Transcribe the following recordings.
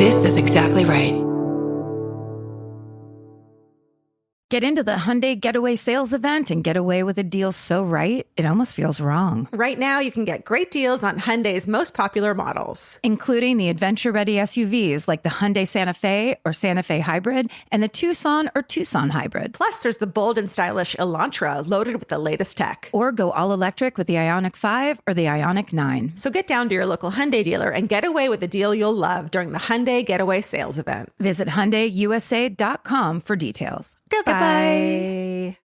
This is exactly right. Get into the Hyundai Getaway Sales Event and get away with a deal so right, it almost feels wrong. Right now, you can get great deals on Hyundai's most popular models, including the adventure-ready SUVs like the Hyundai Santa Fe or Santa Fe Hybrid and the Tucson or Tucson Hybrid. Plus, there's the bold and stylish Elantra loaded with the latest tech. Or go all-electric with the Ioniq 5 or the Ioniq 9. So get down to your local Hyundai dealer and get away with a deal you'll love during the Hyundai Getaway Sales Event. Visit HyundaiUSA.com for details. Goodbye.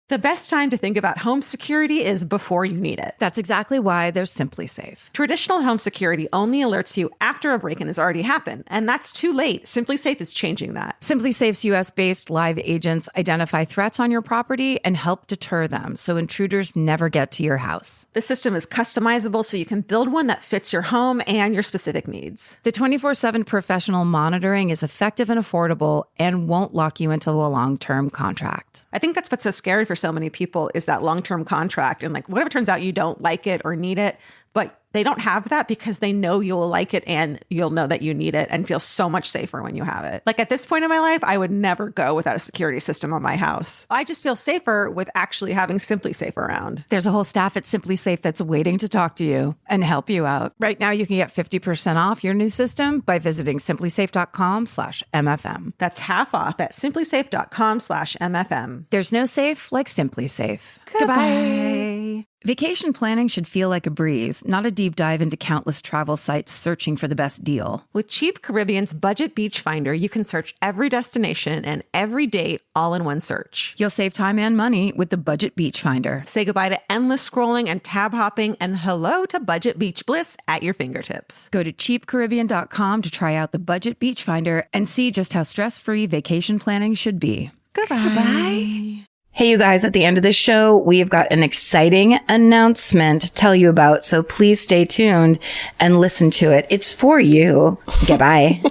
The best time to think about home security is before you need it. That's exactly why there's Simply Safe. Traditional home security only alerts you after a break-in has already happened, and that's too late. Simply Safe is changing that. Simply Safe's US-based live agents identify threats on your property and help deter them so intruders never get to your house. The system is customizable so you can build one that fits your home and your specific needs. The 24/7 professional monitoring is effective and affordable and won't lock you into a long-term contract. I think that's what's so scary for so many people is that long-term contract. And like, what if it turns out you don't like it or need it, but they don't have that because they know you'll like it and you'll know that you need it and feel so much safer when you have it. Like at this point in my life, I would never go without a security system on my house. I just feel safer with actually having Simply Safe around. There's a whole staff at Simply Safe that's waiting to talk to you and help you out. Right now, you can get 50% off your new system by visiting simplysafe.com/MFM. That's half off at simplysafe.com/MFM. There's no safe like Simply Safe. Goodbye. Vacation planning should feel like a breeze, not a deep dive into countless travel sites searching for the best deal. With Cheap Caribbean's Budget Beach Finder, you can search every destination and every date all in one search. You'll save time and money with the Budget Beach Finder. Say goodbye to endless scrolling and tab hopping and hello to Budget Beach Bliss at your fingertips. Go to cheapcaribbean.com to try out the Budget Beach Finder and see just how stress-free vacation planning should be. Goodbye. Hey, you guys, at the end of this show, we have got an exciting announcement to tell you about, so please stay tuned and listen to it. It's for you. Goodbye.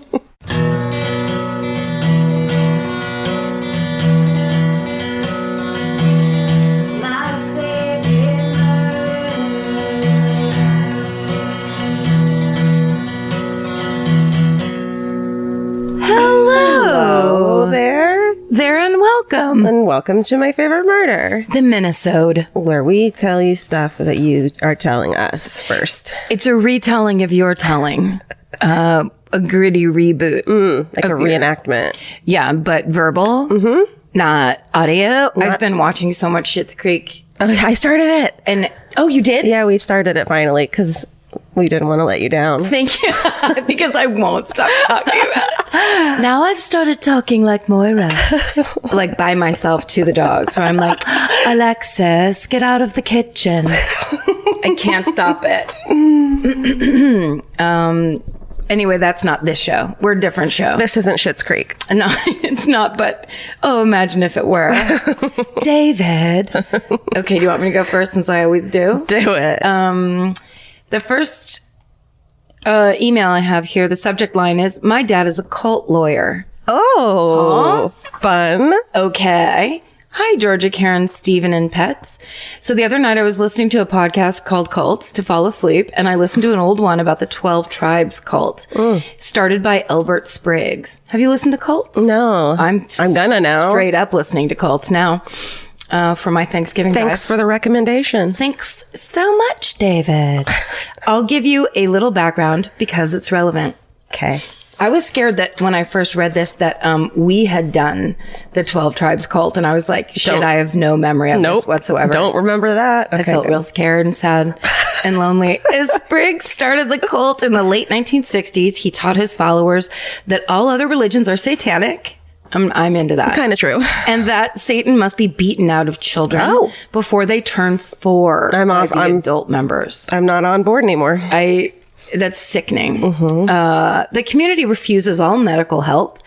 Hello there. There and welcome. And welcome to My Favorite Murder, The Minisode, where we tell you stuff that you are telling us first. It's a retelling of your telling. A gritty reboot. Like a reenactment. Yeah, but verbal, not audio. I've been watching so much Schitt's Creek. I started it. And, oh, you did? Yeah, we started it finally because we didn't want to let you down. Thank you. Because I won't stop talking about it. Now I've started talking like Moira. Like by myself to the dogs, where I'm like, Alexis, get out of the kitchen. I can't stop it. Anyway, that's not this show. We're a different show. This isn't Schitt's Creek. No, it's not, but oh, imagine if it were. David. Okay, do you want me to go first since I always do? Do it. The first email I have here, the subject line is, my dad is a cult lawyer. Oh, fun. Okay. Hi, Georgia, Karen, Stephen, and pets. So the other night I was listening to a podcast called Cults to fall asleep, and I listened to an old one about the 12 Tribes cult, started by Elbert Spriggs. Have you listened to Cults? No. I'm gonna now. Straight up listening to Cults now. For my Thanksgiving drive. Thanks for the recommendation. Thanks so much, David. I'll give you a little background because it's relevant. Okay. I was scared that when I first read this that we had done the 12 Tribes cult, and I was like, shit, I have no memory of this whatsoever. Don't remember that. Okay, I felt real scared and sad and lonely. As Spriggs started the cult in the late 1960s, he taught his followers that all other religions are satanic. I'm into that. Kind of true. And that Satan must be beaten out of children before they turn 4 adult members. I'm not on board anymore. That's sickening. The community refuses all medical help,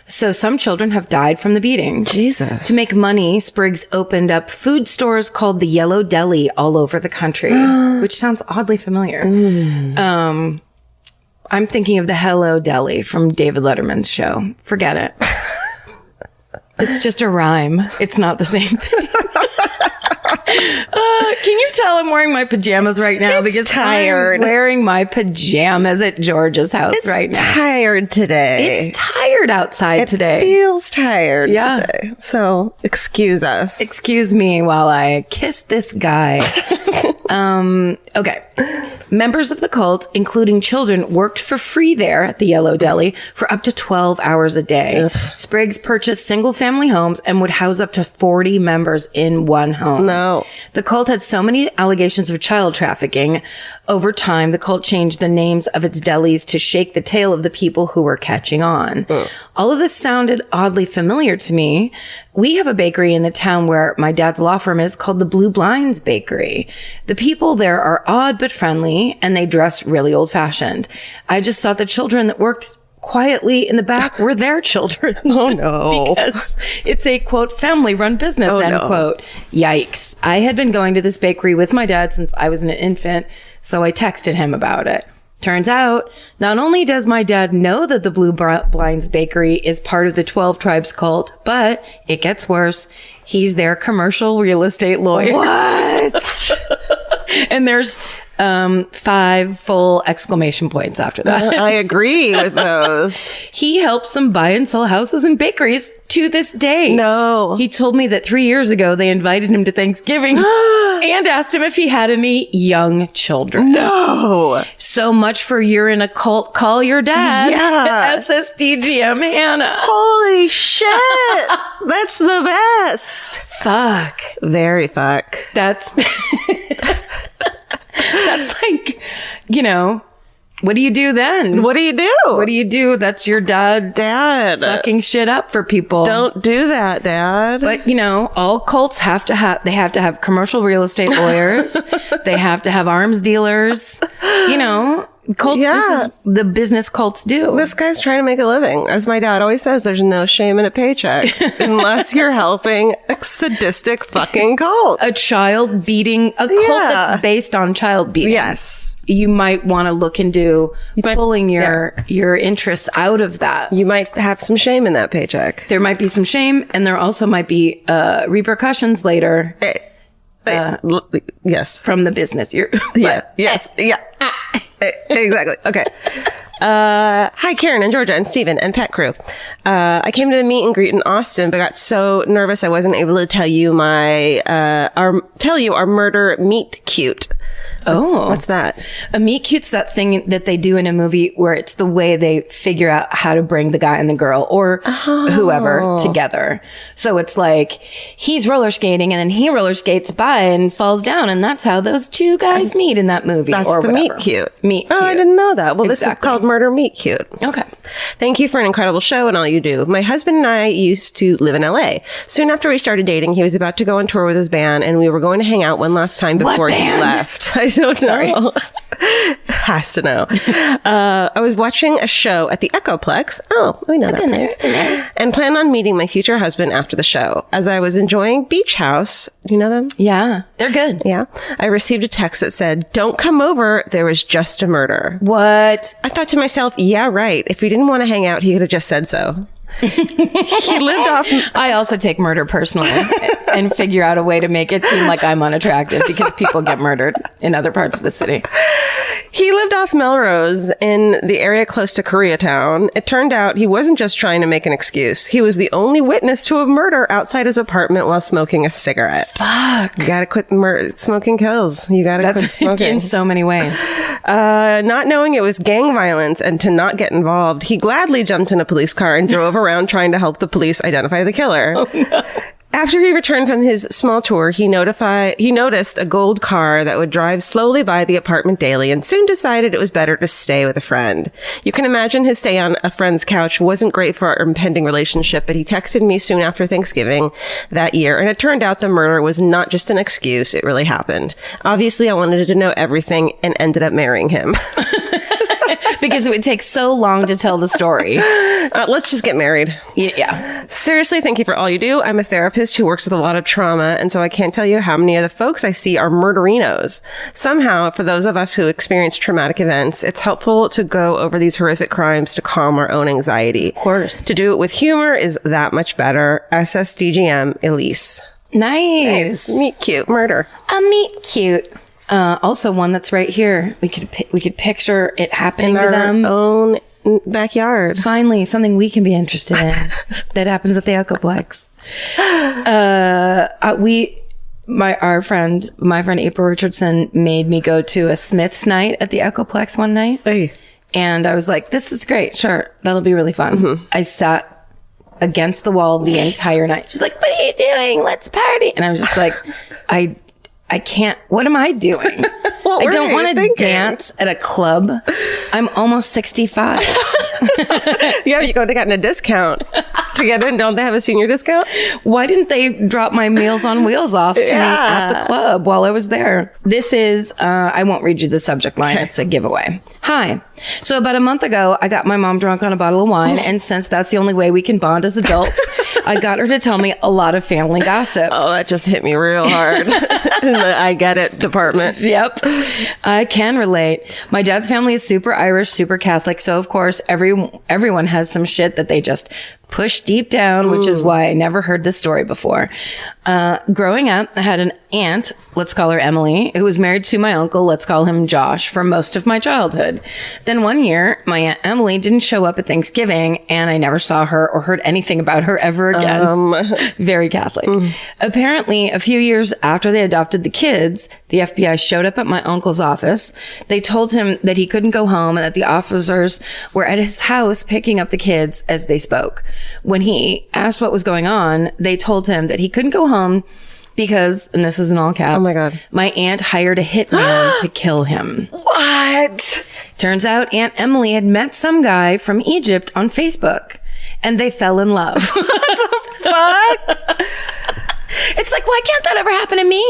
so some children have died from the beatings. Jesus. To make money, Spriggs opened up food stores called the Yellow Deli all over the country, which sounds oddly familiar. I'm thinking of the Hello Deli from David Letterman's show. Forget it. It's just a rhyme. It's not the same thing. Can you tell I'm wearing my pajamas right now? It's because tired. I'm wearing my pajamas at George's house right now. Tired today. It's tired outside today. Feels tired Yeah. today. So excuse us. Excuse me while I kiss this guy. Okay. Members of the cult, including children, worked for free there at the Yellow Deli for up to 12 hours a day. Spriggs purchased single-family homes and would house up to 40 members in one home. No. The cult had so many allegations of child trafficking. Over time, the cult changed the names of its delis to shake the tail of the people who were catching on. All of this sounded oddly familiar to me. We have a bakery in the town where my dad's law firm is called the Blue Blinds Bakery. The people there are odd but friendly, and they dress really old-fashioned. I just thought the children that worked quietly in the back were their children. Oh, no. Because it's a, quote, family-run business, end no. quote. Yikes. I had been going to this bakery with my dad since I was an infant, so I texted him about it. Turns out, not only does my dad know that the Blue Blinds Bakery is part of the 12 Tribes cult, but it gets worse. He's their commercial real estate lawyer. What? And there's 5 full exclamation points after that. I agree with those. He helps them buy and sell houses and bakeries to this day. No. He told me that 3 years ago they invited him to Thanksgiving and asked him if he had any young children. No. So much for you're in a cult, call your dad. Yeah. SSDGM Hannah. Holy shit. That's the best. Fuck. Very fuck. That's that's like, you know, what do you do then? What do you do? What do you do? That's your dad Dad. fucking shit up for people. Don't do that, Dad. But, you know, all cults have to have commercial real estate lawyers. They have to have arms dealers. You know, cults, Yeah. this is the business cults do. This guy's trying to make a living. As my dad always says, there's no shame in a paycheck unless you're helping a sadistic fucking cult. A child beating, a cult Yeah. that's based on child beating. Yes. You might want to look into might- pulling your interests out of that. You might have some shame in that paycheck. There might be some shame, and there also might be repercussions later Yes. from the business. Yeah. Yes. Yeah. Exactly. Okay. Hi, Karen and Georgia and Steven and Pet Crew. I came to the meet and greet in Austin, but got so nervous I wasn't able to tell you our murder meet cute. What's that? A meet cute's that thing that they do in a movie where it's the way they figure out how to bring the guy and the girl or whoever together. So it's like he's roller skating and then he roller skates by and falls down, and that's how those two guys meet in that movie. That's or the whatever. meet cute. Meet cute. Oh, I didn't know that. Well, this is Exactly. called Murder Meet Cute. Okay. Thank you for an incredible show and all you do. My husband and I used to live in LA. Soon after we started dating, he was about to go on tour with his band, and we were going to hang out one last time before he band? left. I don't know. Has to know. I was watching a show at the Echoplex. Oh, we know that place. And planned on meeting my future husband after the show. As I was enjoying Beach House, do you know them? Yeah, they're good. Yeah. I received a text that said, "Don't come over. There was just a murder." What? I thought to myself, yeah, right. If he didn't want to hang out, he could have just said so. He lived off. I also take murder personally and figure out a way to make it seem like I'm unattractive because people get murdered in other parts of the city. He lived off Melrose in the area close to Koreatown. It turned out he wasn't just trying to make an excuse. He was the only witness to a murder outside his apartment while smoking a cigarette. Fuck. You gotta quit smoking kills. You gotta quit That's smoking. in so many ways. Not knowing it was gang violence and to not get involved, he gladly jumped in a police car and drove around trying to help the police identify the killer. Oh, no. After he returned from his small tour, he noticed a gold car that would drive slowly by the apartment daily and soon decided it was better to stay with a friend. You can imagine his stay on a friend's couch wasn't great for our impending relationship, but he texted me soon after Thanksgiving that year, and it turned out the murder was not just an excuse, it really happened. Obviously, I wanted to know everything and ended up marrying him. Because it would take so long to tell the story. Let's just get married. Yeah. Seriously, thank you for all you do. I'm a therapist who works with a lot of trauma, and so I can't tell you how many of the folks I see are murderinos. Somehow, for those of us who experience traumatic events, it's helpful to go over these horrific crimes to calm our own anxiety. Of course. To do it with humor is that much better. SSDGM, Elise. Nice. Meet cute murder. A meet cute. Also one that's right here. We could picture it happening In to our them. own backyard. Finally, something we can be interested in that happens at the Echoplex. My friend April Richardson made me go to a Smith's night at the Echoplex one night. Hey. And I was like, this is great. Sure. That'll be really fun. Mm-hmm. I sat against the wall the entire night. She's like, what are you doing? Let's party. And I was just like, I can't. What am I doing? I don't want to dance at a club. I'm almost 65. Yeah, you could have gotten a discount to get in. Don't they have a senior discount? Why didn't they drop my Meals on Wheels off to me at the club while I was there? This is, I won't read you the subject line. It's a giveaway. Hi. So about a month ago, I got my mom drunk on a bottle of wine. And since that's the only way we can bond as adults, I got her to tell me a lot of family gossip. Oh, that just hit me real hard. I get it department. Yep. I can relate. My dad's family is super Irish, super Catholic. So of course, everyone has some shit that they just push deep down, which is why I never heard this story before. Growing up, I had an aunt, let's call her Emily, who was married to my uncle, let's call him Josh, for most of my childhood. Then one year, my Aunt Emily didn't show up at Thanksgiving, and I never saw her or heard anything about her ever again. Very Catholic. Apparently, a few years after they adopted the kids, the FBI showed up at my uncle's office. They told him that he couldn't go home and that the officers were at his house picking up the kids as they spoke. When he asked what was going on, they told him that he couldn't go home because, and this is in all caps, oh my God, my aunt hired a hitman to kill him. What? Turns out Aunt Emily had met some guy from Egypt on Facebook and they fell in love. Fuck? It's like, why can't that ever happen to me?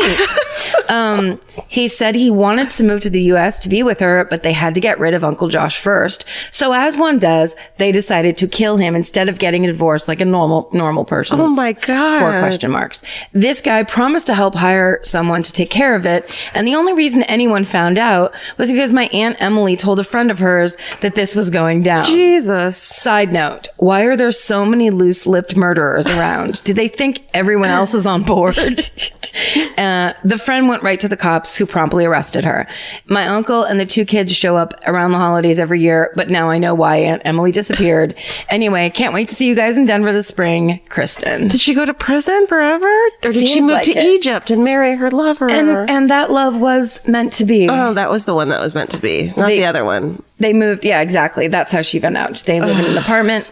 He said he wanted to move to the U.S. to be with her, but they had to get rid of Uncle Josh first. So as one does, they decided to kill him instead of getting a divorce like a normal person. Oh my God. 4 question marks. This guy promised to help hire someone to take care of it. And the only reason anyone found out was because my Aunt Emily told a friend of hers that this was going down. Jesus. Side note, why are there so many loose-lipped murderers around? Do they think everyone else is on board? The friend went right to the cops, who promptly arrested her. My uncle and the 2 kids show up around the holidays every year, but now I know why Aunt Emily disappeared. Anyway, can't wait to see you guys in Denver this spring. Kristen. Did she go to prison forever? Or did she Seems move like to it. Egypt and marry her lover? And that love was meant to be. Oh, that was the one that was meant to be, not the other one. They moved. Yeah, exactly. That's how she found out. They live in an apartment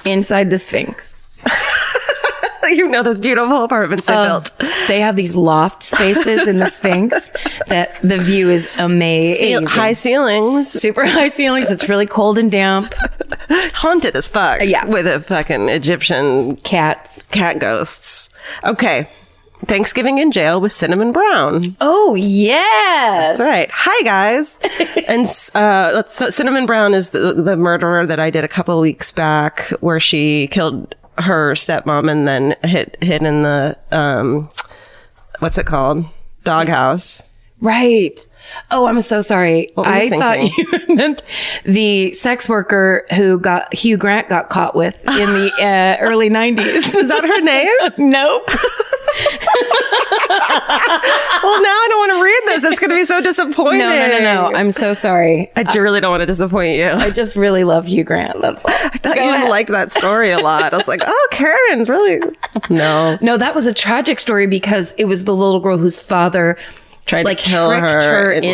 inside the Sphinx. You know those beautiful apartments they built. They have these loft spaces in the Sphinx that the view is amazing. High ceilings. Super high ceilings. It's really cold and damp. Haunted as fuck. Yeah. With a fucking Egyptian Cat ghosts. Okay. Thanksgiving in jail with Cinnamon Brown. Oh, yes. That's right. Hi, guys. And so Cinnamon Brown is the murderer that I did a couple of weeks back, where she killed her stepmom and then hid in the what's it called, doghouse. Right. Oh, I'm so sorry. I thought you meant the sex worker who Hugh Grant got caught with in the early 90s. Is that her name? Nope. Well, now I don't want to read this. It's going to be so disappointing. No. I'm so sorry. I really don't want to disappoint you. I just really love Hugh Grant. That's all. I thought you just liked that story a lot. I was like, oh, Karen's really... No, that was a tragic story because it was the little girl whose father tried to kill tricked her and,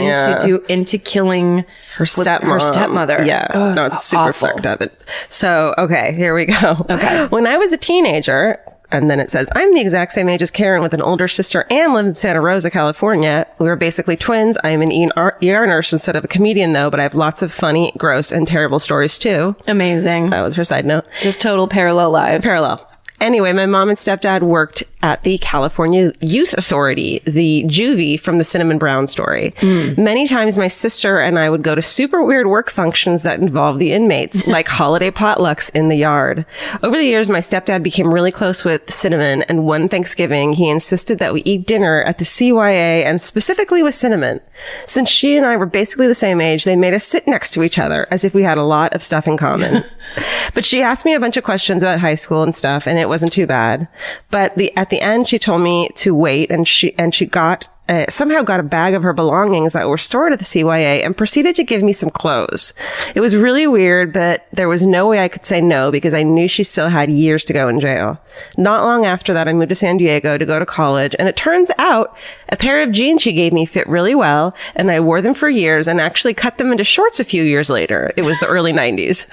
into killing her stepmother. Yeah. Oh, no, it's super awful. fucked up. So, okay, here we go. Okay. When I was a teenager, and then it says, I'm the exact same age as Karen with an older sister and live in Santa Rosa, California. We were basically twins. I'm an ER nurse instead of a comedian, though, but I have lots of funny, gross, and terrible stories, too. Amazing. That was her side note. Just total parallel lives. Parallel. Anyway, my mom and stepdad worked at the California Youth Authority, the juvie from the Cinnamon Brown story. Many times my sister and I would go to super weird work functions that involved the inmates, like holiday potlucks in the yard. Over the years, my stepdad became really close with Cinnamon, and one Thanksgiving, he insisted that we eat dinner at the CYA, and specifically with Cinnamon. Since she and I were basically the same age, they made us sit next to each other, as if we had a lot of stuff in common. But she asked me a bunch of questions about high school and stuff, and it wasn't too bad. But at the end, she told me to wait, and she somehow got a bag of her belongings that were stored at the CYA and proceeded to give me some clothes. It was really weird, but there was no way I could say no because I knew she still had years to go in jail. Not long after that, I moved to San Diego to go to college, and it turns out a pair of jeans she gave me fit really well, and I wore them for years and actually cut them into shorts a few years later. It was the early 90s.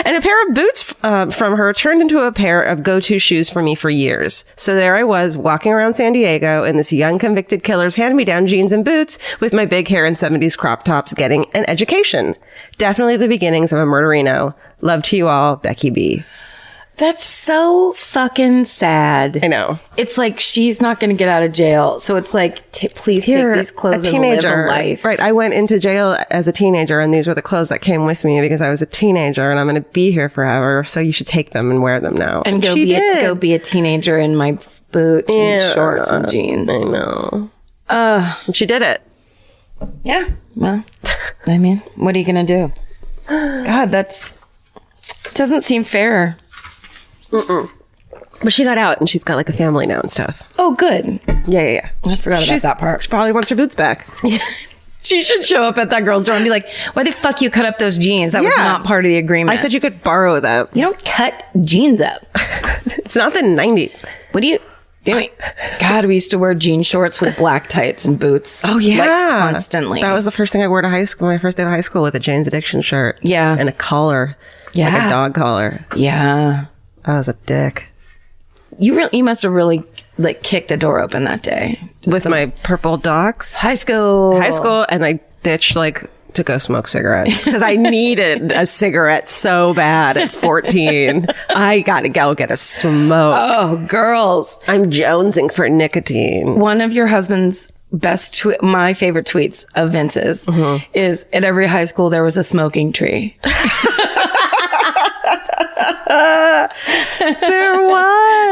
And a pair of boots from her turned into a pair of go-to shoes for me for years. So there I was, walking around San Diego in this young convicted killer's hand-me-down jeans and boots with my big hair and 70s crop tops, getting an education. Definitely the beginnings of a murderino. Love to you all, Becky B. That's so fucking sad. I know. It's like she's not going to get out of jail. So it's like, please take these clothes and live a life. Right. I went into jail as a teenager, and these were the clothes that came with me because I was a teenager, and I'm going to be here forever. So you should take them and wear them now. And go be a teenager in my boots and shorts and jeans. I know. And she did it. Yeah. Well, I mean, what are you going to do? God, it doesn't seem fair. But she got out, and she's got like a family now and stuff. Oh, good. Yeah. I forgot about that part. She probably wants her boots back. She should show up at that girl's door and be like, why the fuck you cut up those jeans? That was not part of the agreement. I said you could borrow them. You don't cut jeans up. It's not the 90s. What are you doing? God, we used to wear jean shorts with black tights and boots. Oh, yeah. Like, constantly. That was the first thing I wore to high school, my first day of high school, with a Jane's Addiction shirt. Yeah. And a collar. Yeah. Like a dog collar. Yeah. I was a dick. You must have really like kicked the door open that day. With my purple docs. High school. And I ditched to go smoke cigarettes because I needed a cigarette so bad at 14. I got to go get a smoke. Oh, girls. I'm jonesing for nicotine. One of your husband's my favorite tweets of Vince's is at every high school there was a smoking tree.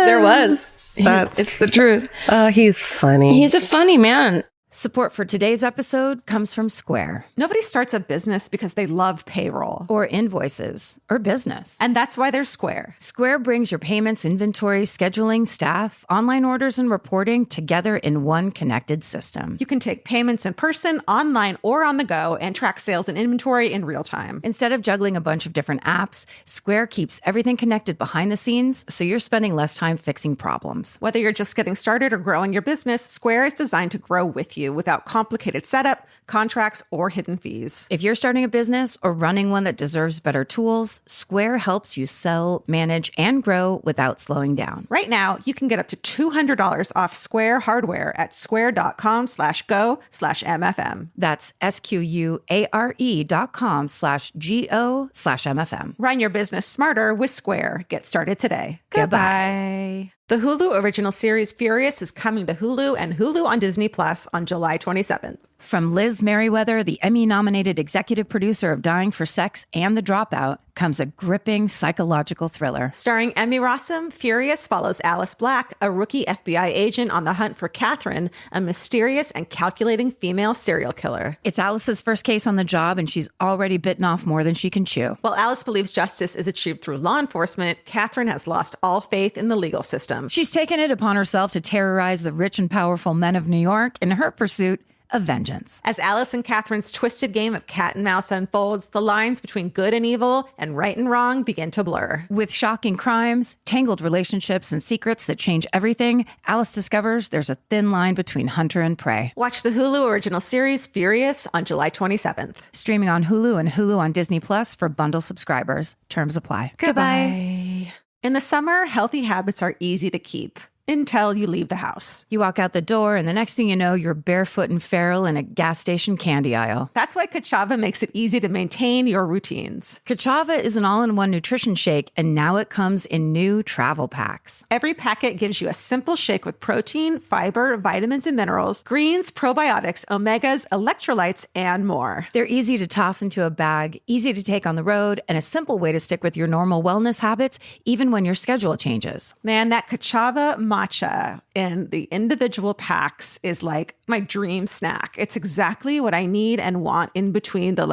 There was. It's the truth. He's funny. He's a funny man. Support for today's episode comes from Square. Nobody starts a business because they love payroll Or invoices. Or business. and that's why they're Square. Square brings your payments, inventory, scheduling, staff, online orders, and reporting together in one connected system. You can take payments in person, online, or on the go and track sales and inventory in real time. Instead of juggling a bunch of different apps, Square keeps everything connected behind the scenes, so you're spending less time fixing problems. Whether you're just getting started or growing your business, Square is designed to grow with you without complicated setup, contracts, or hidden fees. If you're starting a business or running one that deserves better tools, Square helps you sell, manage, and grow without slowing down. Right now, you can get up to $200 off Square hardware at square.com/go/MFM. That's SQUARE.com/GO/MFM. Run your business smarter with Square. Get started today. Goodbye. The Hulu original series Furious is coming to Hulu and Hulu on Disney Plus on July 27th. From Liz Merriweather, the Emmy-nominated executive producer of Dying for Sex and The Dropout, comes a gripping psychological thriller. Starring Emmy Rossum, Furious follows Alice Black, a rookie FBI agent on the hunt for Catherine, a mysterious and calculating female serial killer. It's Alice's first case on the job, and she's already bitten off more than she can chew. While Alice believes justice is achieved through law enforcement, Catherine has lost all faith in the legal system. She's taken it upon herself to terrorize the rich and powerful men of New York in her pursuit of vengeance. As Alice and Catherine's twisted game of cat and mouse unfolds, the lines between good and evil and right and wrong begin to blur. With shocking crimes, tangled relationships, and secrets that change everything, Alice discovers there's a thin line between hunter and prey. Watch the Hulu original series Furious on July 27th. Streaming on Hulu and Hulu on Disney Plus for bundle subscribers. Terms apply. Goodbye. In the summer, healthy habits are easy to keep. Until you leave the house. You walk out the door, and the next thing you know, you're barefoot and feral in a gas station candy aisle. That's why Kachava makes it easy to maintain your routines. Kachava is an all-in-one nutrition shake, and now it comes in new travel packs. Every packet gives you a simple shake with protein, fiber, vitamins and minerals, greens, probiotics, omegas, electrolytes, and more. They're easy to toss into a bag, easy to take on the road, and a simple way to stick with your normal wellness habits, even when your schedule changes. Man, that Kachava matcha in the individual packs is like my dream snack. It's exactly what I need and want in between the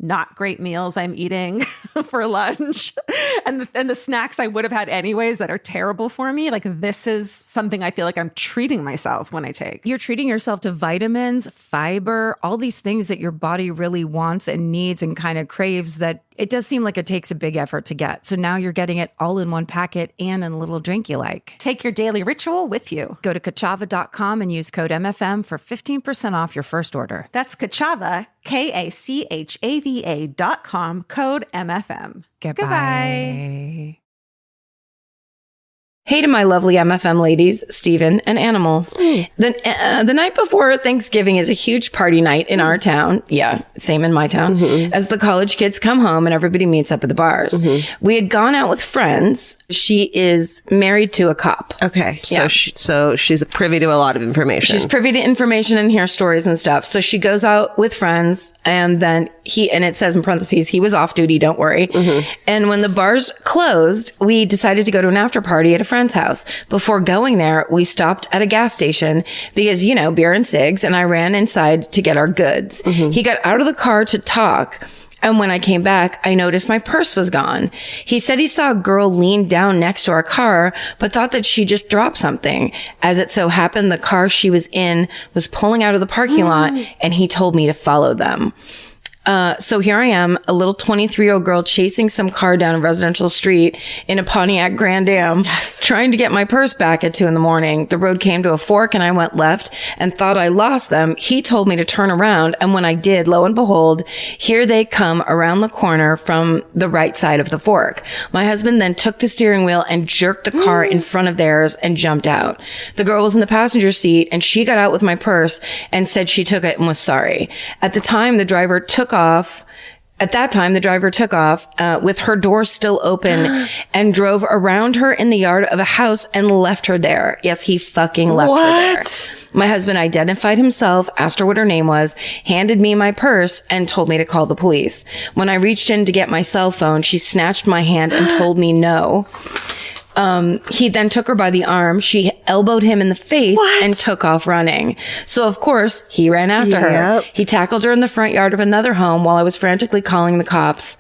not great meals I'm eating for lunch and the snacks I would have had anyways that are terrible for me. Like, this is something I feel like I'm treating myself when I take. You're treating yourself to vitamins, fiber, all these things that your body really wants and needs and kind of craves that it does seem like it takes a big effort to get. So now you're getting it all in one packet and in a little drink you like. Take your daily ritual with you. Go to Kachava.com and use code MFM for 15% off your first order. That's Kachava, KACHAVA.com, code MFM. Goodbye. Goodbye. Hey to my lovely MFM ladies, Stephen and animals. The night before Thanksgiving is a huge party night in our town. Yeah, same in my town. As the college kids come home and everybody meets up at the bars. We had gone out with friends. She is married to a cop. Okay. So, Yeah. so she's privy to a lot of information. She's privy to information and hears stories and stuff. So she goes out with friends and then and it says in parentheses, he was off duty, don't worry. And when the bars closed, we decided to go to an after party at a friend's house. Before going there, we stopped at a gas station because, you know, beer and cigs, and I ran inside to get our goods. He got out of the car to talk. And when I came back, I noticed my purse was gone. He said he saw a girl lean down next to our car, but thought that she just dropped something. As it so happened, the car she was in was pulling out of the parking lot, and he told me to follow them. So here I am, a little 23-year-old girl chasing some car down a residential street in a Pontiac Grand Am, trying to get my purse back at 2 a.m. The road came to a fork and I went left and thought I lost them. He told me to turn around. And when I did, lo and behold, here they come around the corner from the right side of the fork. My husband then took the steering wheel and jerked the car in front of theirs and jumped out. The girl was in the passenger seat and she got out with my purse and said she took it and was sorry. At the time, the driver took off with her door still open and drove around her in the yard of a house and left her there. Yes, he fucking left her there. My husband identified himself, asked her what her name was, handed me my purse, and told me to call the police. When I reached in to get my cell phone, she snatched my hand and told me no. He then took her by the arm. She elbowed him in the face and took off running. So, of course, he ran after her. He tackled her in the front yard of another home while I was frantically calling the cops.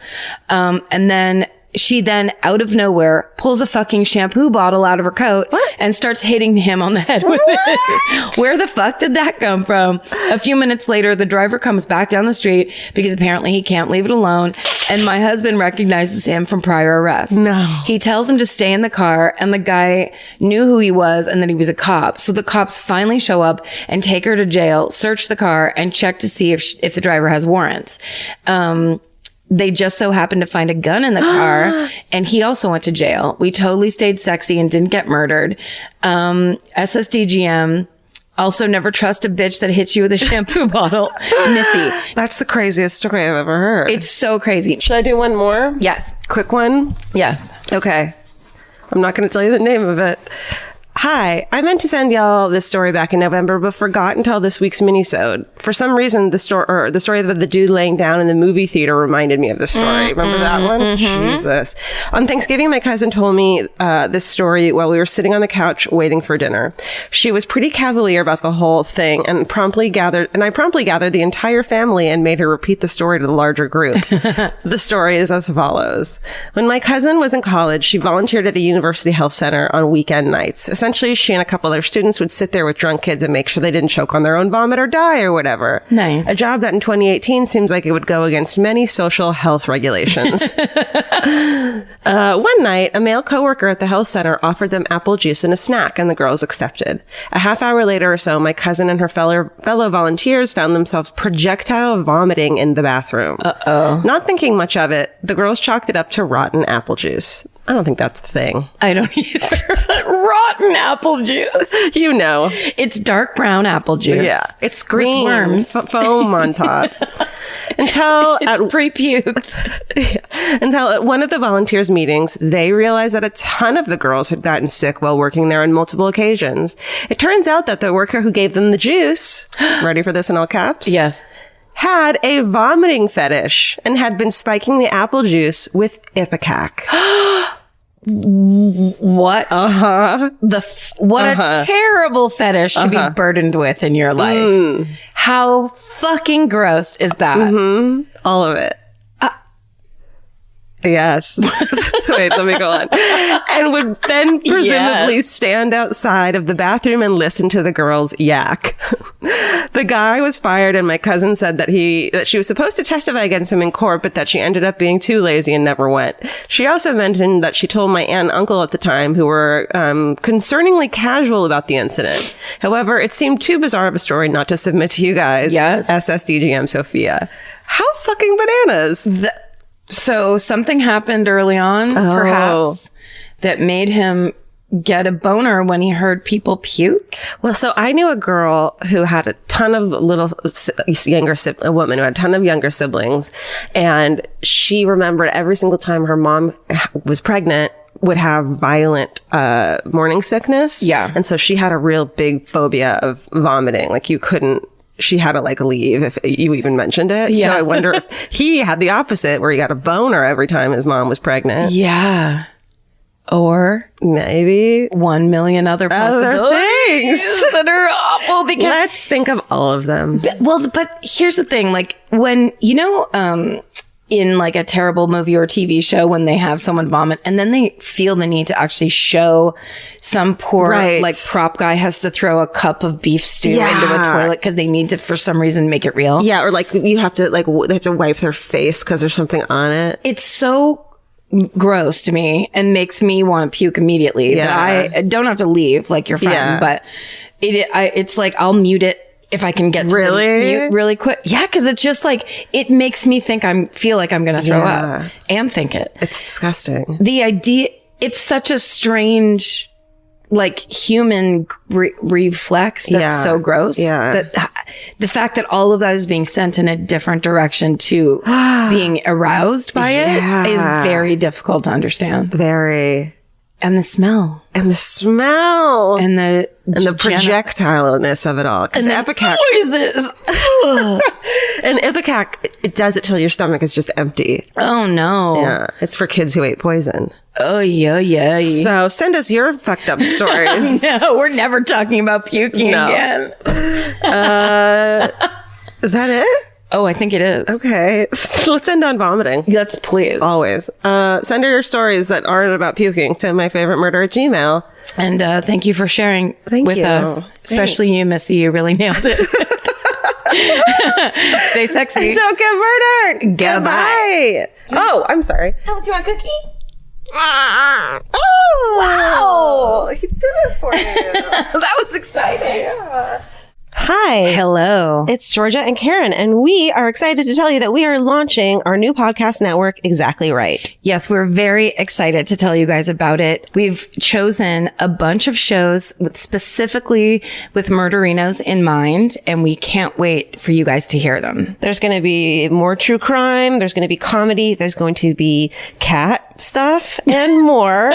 And then she out of nowhere pulls a fucking shampoo bottle out of her coat and starts hitting him on the head with it. Where the fuck did that come from? A few minutes later, the driver comes back down the street because apparently he can't leave it alone. And my husband recognizes him from prior arrests. No. He tells him to stay in the car, and the guy knew who he was and that he was a cop. So the cops finally show up and take her to jail, search the car, and check to see if the driver has warrants. They just so happened to find a gun in the car, and he also went to jail. We totally stayed sexy and didn't get murdered. SSDGM. Also, never trust a bitch that hits you with a shampoo bottle. Missy. That's the craziest story I've ever heard. It's so crazy. Should I do one more? Yes. Quick one? Yes. Okay. I'm not going to tell you the name of it. Hi, I meant to send y'all this story back in November, but forgot until this week's minisode. For some reason, the story of the dude laying down in the movie theater reminded me of this story. Remember that one? Jesus. On Thanksgiving, my cousin told me this story while we were sitting on the couch waiting for dinner. She was pretty cavalier about the whole thing and I promptly gathered the entire family and made her repeat the story to the larger group. The story is as follows. When my cousin was in college, she volunteered at a university health center on weekend nights. Essentially, she and a couple other students would sit there with drunk kids and make sure they didn't choke on their own vomit or die or whatever. Nice. A job that in 2018 seems like it would go against many social health regulations. One night, a male coworker at the health center offered them apple juice and a snack, and the girls accepted. A half hour later or so, my cousin and her fellow volunteers found themselves projectile vomiting in the bathroom. Uh-oh. Not thinking much of it, the girls chalked it up to rotten apple juice. I don't think that's the thing. I don't either. Rotten apple juice. You know. It's dark brown apple juice. Yeah. It's green. With worms. Foam on top. Until pre-puked. Until at one of the volunteers' meetings, they realized that a ton of the girls had gotten sick while working there on multiple occasions. It turns out that the worker who gave them the juice, ready for this in all caps? Yes. Had a vomiting fetish and had been spiking the apple juice with Ipecac. What? What a terrible fetish to be burdened with in your life. How fucking gross is that? All of it. Yes. Wait, let me go on. And would then presumably stand outside of the bathroom and listen to the girls yak. The guy was fired, and my cousin said that she was supposed to testify against him in court, but that she ended up being too lazy and never went. She also mentioned that she told my aunt and uncle at the time, who were concerningly casual about the incident. However, it seemed too bizarre of a story not to submit to you guys. Yes. SSDGM Sophia. How fucking bananas. So something happened early on, perhaps, that made him get a boner when he heard people puke. Well, so I knew a girl who had a ton of a woman who had a ton of younger siblings, and she remembered every single time her mom was pregnant would have violent morning sickness. Yeah. And so she had a real big phobia of vomiting. Like she had to leave if you even mentioned it. Yeah. So I wonder if he had the opposite, where he got a boner every time his mom was pregnant. Yeah. Or maybe 1 million other possibilities that are awful. Because let's think of all of them. But here's the thing. Like when, in like a terrible movie or TV show, when they have someone vomit and then they feel the need to actually show some poor prop guy has to throw a cup of beef stew into a toilet because they need to, for some reason, make it real. Yeah. Or you have to they have to wipe their face because there's something on it. It's so gross to me and makes me want to puke immediately. Yeah. That I don't have to leave like your friend, but it's like I'll mute it if I can get to the mute really quick. Yeah, because it's just it makes me feel like I'm going to throw up and think it. It's disgusting. The idea, it's such a strange, human reflex that's so gross. Yeah. That the fact that all of that is being sent in a different direction to being aroused by it is very difficult to understand. Very. And the smell. And the smell. And the projectileness of it all. Because Ipecac. Noises. And Ipecac, it does it till your stomach is just empty. Oh, no. Yeah. It's for kids who ate poison. Oh, yeah. So send us your fucked up stories. No, we're never talking about puking again. Is that it? Oh, I think it is. Okay. Let's end on vomiting. Let's please. Always. Send her your stories that aren't about puking to myfavoriteMurder@gmail.com. And thank you for sharing with us. Especially you, Missy. You really nailed it. Stay sexy. Don't get murdered. Goodbye. Oh, I'm sorry. Alice, you want a cookie? Oh, wow. He did it for you. That was exciting. Yeah. Hi. Hello. It's Georgia and Karen, and we are excited to tell you that we are launching our new podcast network, Exactly Right. Yes, we're very excited to tell you guys about it. We've chosen a bunch of shows specifically with murderinos in mind, and we can't wait for you guys to hear them. There's going to be more true crime. There's going to be comedy. There's going to be cat stuff and more,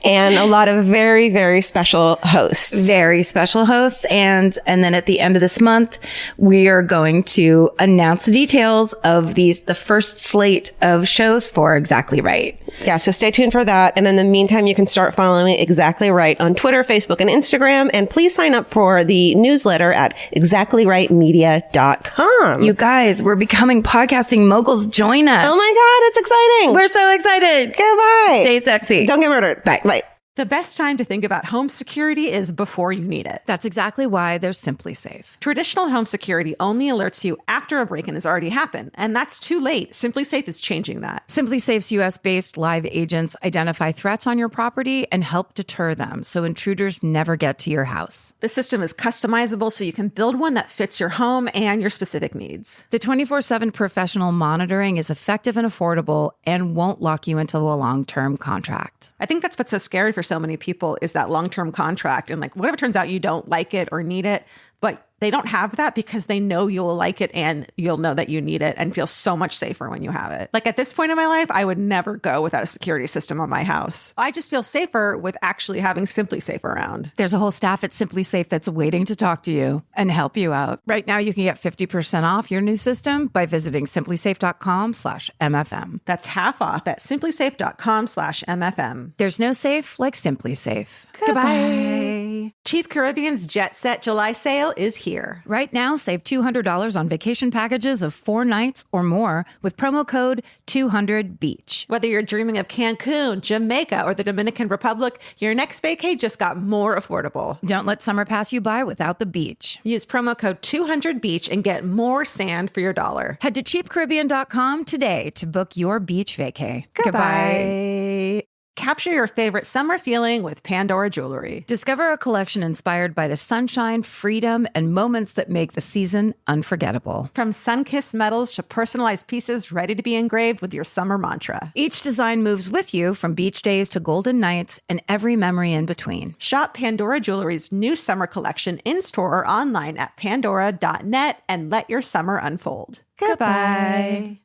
and a lot of very, very special hosts. Very special hosts. And then at the end of this month, we are going to announce the details of the first slate of shows for Exactly Right. Yeah, so stay tuned for that. And in the meantime, you can start following Exactly Right on Twitter, Facebook, and Instagram. And please sign up for the newsletter at exactlyrightmedia.com. You guys, we're becoming podcasting moguls. Join us. Oh my God, it's exciting. We're so excited. Goodbye. Stay sexy. Don't get murdered. Bye. Bye. The best time to think about home security is before you need it. That's exactly why they're Simply Safe. Traditional home security only alerts you after a break-in has already happened, and that's too late. Simply Safe is changing that. Simply Safe's US-based live agents identify threats on your property and help deter them so intruders never get to your house. The system is customizable so you can build one that fits your home and your specific needs. The 24/7 professional monitoring is effective and affordable and won't lock you into a long-term contract. I think that's what's so scary for so many people is that long-term contract. And whatever turns out you don't like it or need it, but they don't have that because they know you'll like it and you'll know that you need it and feel so much safer when you have it. At this point in my life, I would never go without a security system on my house. I just feel safer with actually having Simply Safe around. There's a whole staff at Simply Safe that's waiting to talk to you and help you out. Right now, you can get 50% off your new system by visiting simplysafe.com/MFM. That's half off at simplysafe.com/MFM. There's no safe like Simply Safe. Goodbye. Cheap Caribbean's Jet Set July sale is here. Right now, save $200 on vacation packages of 4 nights or more with promo code 200BEACH. Whether you're dreaming of Cancun, Jamaica, or the Dominican Republic, your next vacay just got more affordable. Don't let summer pass you by without the beach. Use promo code 200BEACH and get more sand for your dollar. Head to cheapcaribbean.com today to book your beach vacay. Goodbye. Capture your favorite summer feeling with Pandora Jewelry. Discover a collection inspired by the sunshine, freedom, and moments that make the season unforgettable. From sun-kissed metals to personalized pieces ready to be engraved with your summer mantra. Each design moves with you from beach days to golden nights and every memory in between. Shop Pandora Jewelry's new summer collection in-store or online at pandora.net and let your summer unfold. Goodbye.